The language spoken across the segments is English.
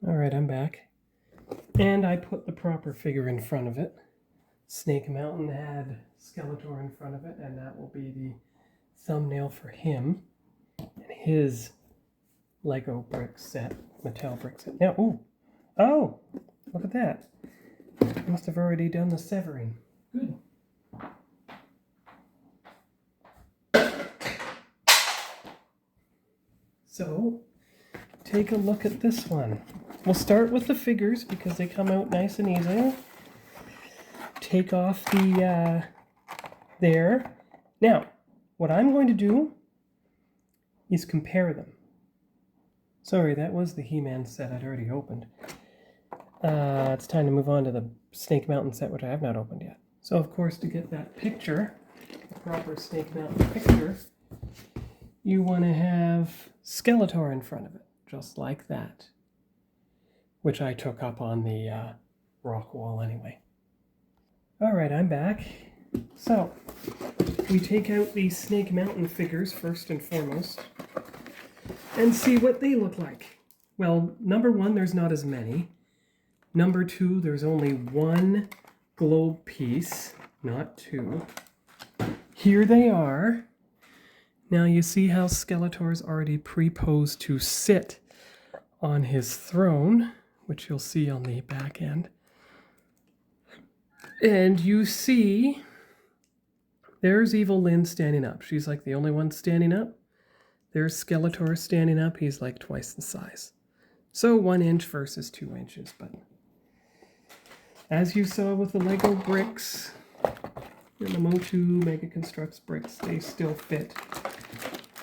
All right, I'm back. And I put the proper figure in front of it. Snake Mountain had Skeletor in front of it, and that will be the thumbnail for him and his Lego brick set, Mattel brick set. Now, oh, look at that. I must have already done the severing. Good. So, take a look at this one. We'll start with the figures because they come out nice and easy. Take off the there. Now, what I'm going to do is compare them. Sorry, that was the He-Man set I'd already opened. It's time to move on to the Snake Mountain set, which I have not opened yet. So, of course, to get that picture, the proper Snake Mountain picture, you want to have Skeletor in front of it, just like that, which I took up on the rock wall anyway. All right, I'm back. So, we take out the Snake Mountain figures first and foremost and see what they look like. Well, number one, there's not as many. Number two, there's only one globe piece, not two. Here they are. Now you see how Skeletor's already pre-posed to sit on his throne, which you'll see on the back end. And you see, there's Evil Lynn standing up. She's like the only one standing up. There's Skeletor standing up. He's like twice the size. So 1 inch versus 2 inches. But as you saw with the Lego bricks and the MOTU Mega Constructs bricks, they still fit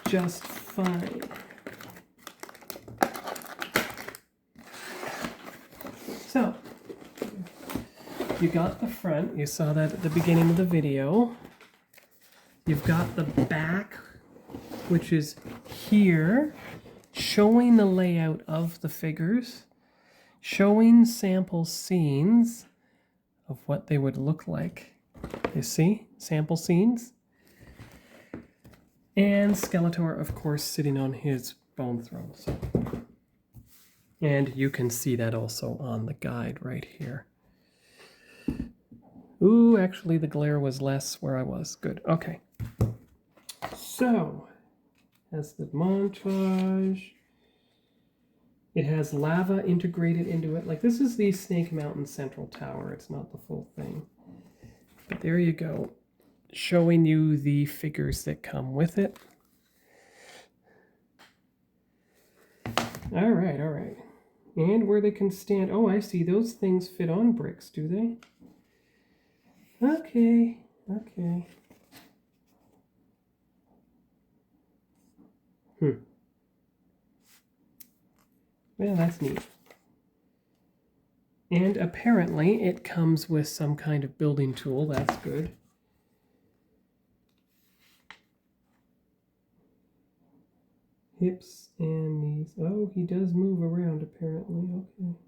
just fine. So, you got the front, you saw that at the beginning of the video. You've got the back, which is here, showing the layout of the figures, showing sample scenes of what they would look like. You see, sample scenes. And Skeletor, of course, sitting on his bone throne. So. And you can see that also on the guide right here. Ooh, actually the glare was less where I was. Good, okay. So, that's the montage. It has lava integrated into it. Like, this is the Snake Mountain Central Tower. It's not the full thing. But there you go. Showing you the figures that come with it. All right, all right. And where they can stand. Oh, I see. Those things fit on bricks, do they? Okay, okay. Well, that's neat. And apparently it comes with some kind of building tool. That's good. Hips and knees. Oh, he does move around apparently. Okay.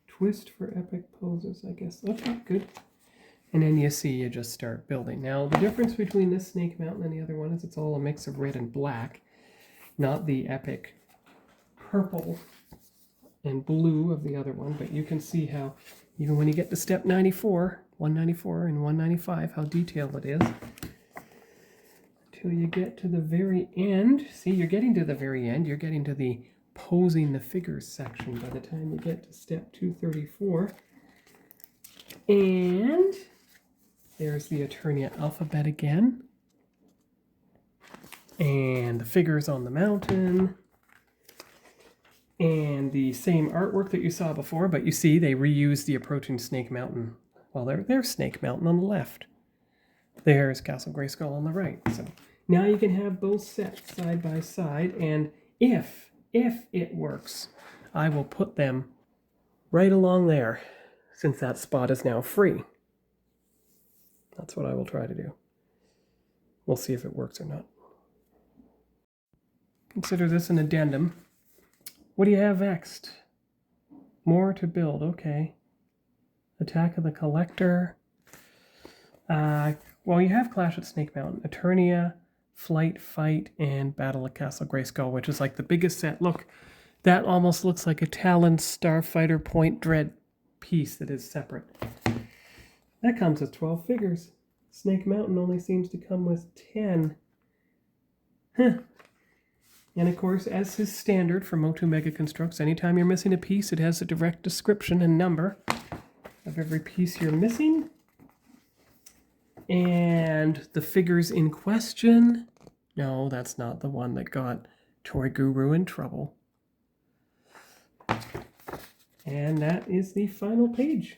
Twist for epic poses, I guess. Okay, good. And then you see you just start building. Now, the difference between this Snake Mountain and the other one is it's all a mix of red and black, not the epic purple and blue of the other one. But you can see how, even when you get to step 94, 194 and 195, how detailed it is. Till you get to the very end. See, you're getting to the very end. You're getting to the posing the figures section by the time you get to step 234. And there's the Eternia alphabet again. And the figures on the mountain. And the same artwork that you saw before, but you see they reused the approaching Snake Mountain. Well, there's Snake Mountain on the left. There's Castle Grayskull on the right. So now you can have both sets side by side, and if it works, I will put them right along there, since that spot is now free. That's what I will try to do. We'll see if it works or not. Consider this an addendum. What do you have next? More to build, okay. Attack of the Collector. Well, you have Clash at Snake Mountain, Eternia, Flight, Fight, and Battle at Castle Grayskull, which is like the biggest set. Look, That almost looks like a Talon Starfighter Point Dread piece that is separate. That comes with 12 figures. Snake Mountain only seems to come with 10. Huh. And of course, as is standard for MOTU Mega Constructs, anytime you're missing a piece, it has a direct description and number of every piece you're missing. And the figures in question, no, that's not the one that got Toy Guru in trouble. And that is the final page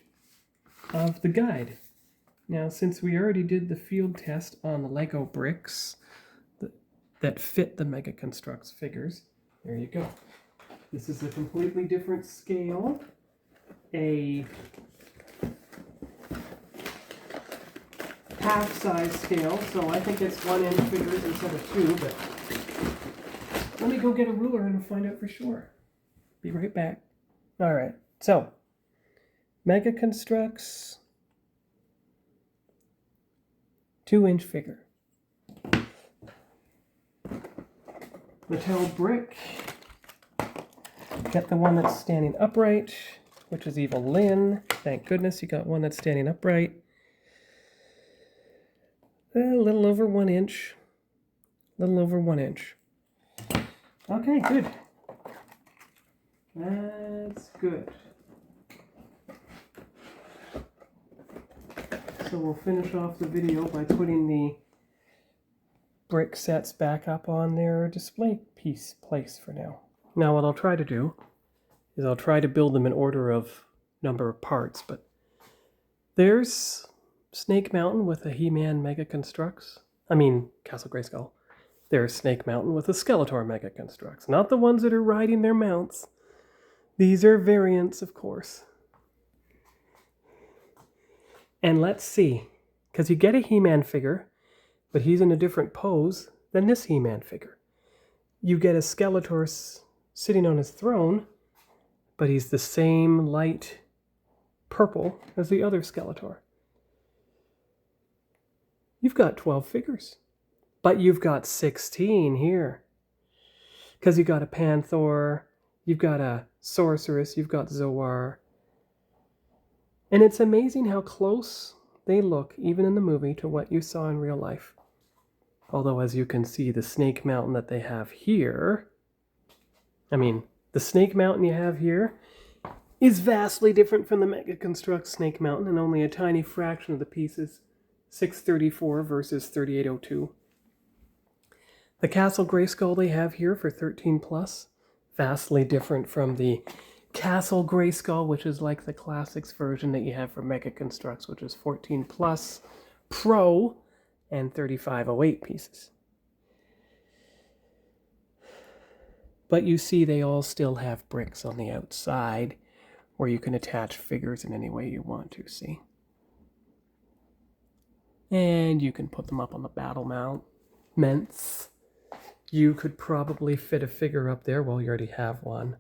of the guide. Now, since we already did the field test on the Lego bricks that fit the Mega Constructs figures, there you go. This is a completely different scale. A half-size scale, so I think it's 1-inch figures instead of 2, but let me go get a ruler and find out for sure. Be right back. All right, so Mega Constructs 2-inch figure. Mattel brick. Get the one that's standing upright, which is Evil Lynn. Thank goodness you got one that's standing upright. A little over 1 inch. Little over 1 inch. Okay, good. That's good. So we'll finish off the video by putting the brick sets back up on their display place for now. Now what I'll try to do is I'll try to build them in order of number of parts, but there's Snake Mountain with a He-Man Mega Constructs. I mean, Castle Grayskull. There's Snake Mountain with a Skeletor Mega Constructs. Not the ones that are riding their mounts. These are variants, of course. And let's see, because you get a He-Man figure, but he's in a different pose than this He-Man figure. You get a Skeletor sitting on his throne, but he's the same light purple as the other Skeletor. You've got 12 figures, but you've got 16 here. Because you've got a Panther, you've got a Sorceress, you've got Zoar. And it's amazing how close they look, even in the movie, to what you saw in real life. Although, as you can see, the Snake Mountain that they have here, the Snake Mountain you have here is vastly different from the Mega Construct Snake Mountain, and only a tiny fraction of the pieces, 634 versus 3802. The Castle Grayskull they have here for 13 plus, vastly different from the Castle Grayskull, which is like the Classics version that you have for Mega Constructs, which is 14 plus Pro and 3508 pieces. But you see they all still have bricks on the outside where you can attach figures in any way you want to, see? And you can put them up on the battle mounts. You could probably fit a figure up there. Well, you already have one.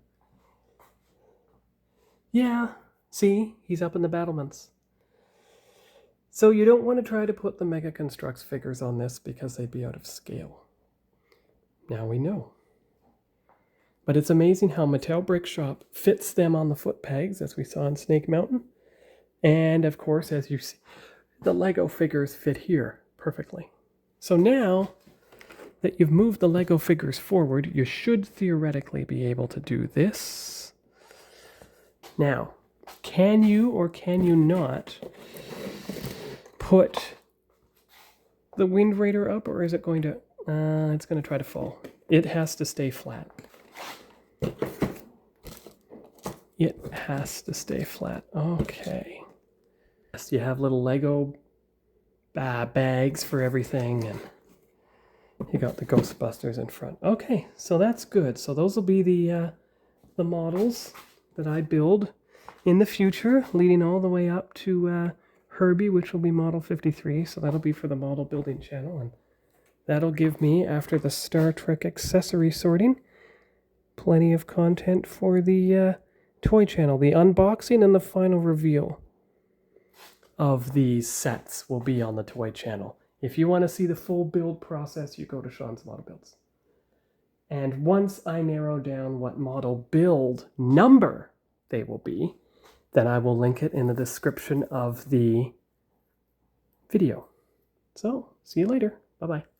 Yeah, see? He's up in the battlements. So you don't want to try to put the Mega Constructs figures on this because they'd be out of scale. Now we know. But it's amazing how Mattel Brick Shop fits them on the foot pegs, as we saw in Snake Mountain. And of course, as you see, the Lego figures fit here perfectly. So now that you've moved the Lego figures forward, you should theoretically be able to do this. Now, can you or can you not put the Wind Raider up, or is it going to... it's going to try to fall. It has to stay flat. It has to stay flat. Okay. Yes, you have little Lego bags for everything, and you got the Ghostbusters in front. Okay, so that's good. So those will be the models that I build in the future, leading all the way up to Herbie, which will be model 53. So that'll be for the model building channel, and that'll give me, after the Star Trek accessory sorting, plenty of content for the toy channel. The unboxing and the final reveal of these sets will be on the toy channel. If you want to see the full build process, you go to Sean's Model Builds. And once I narrow down what model build number they will be, then I will link it in the description of the video. So, see you later. Bye-bye.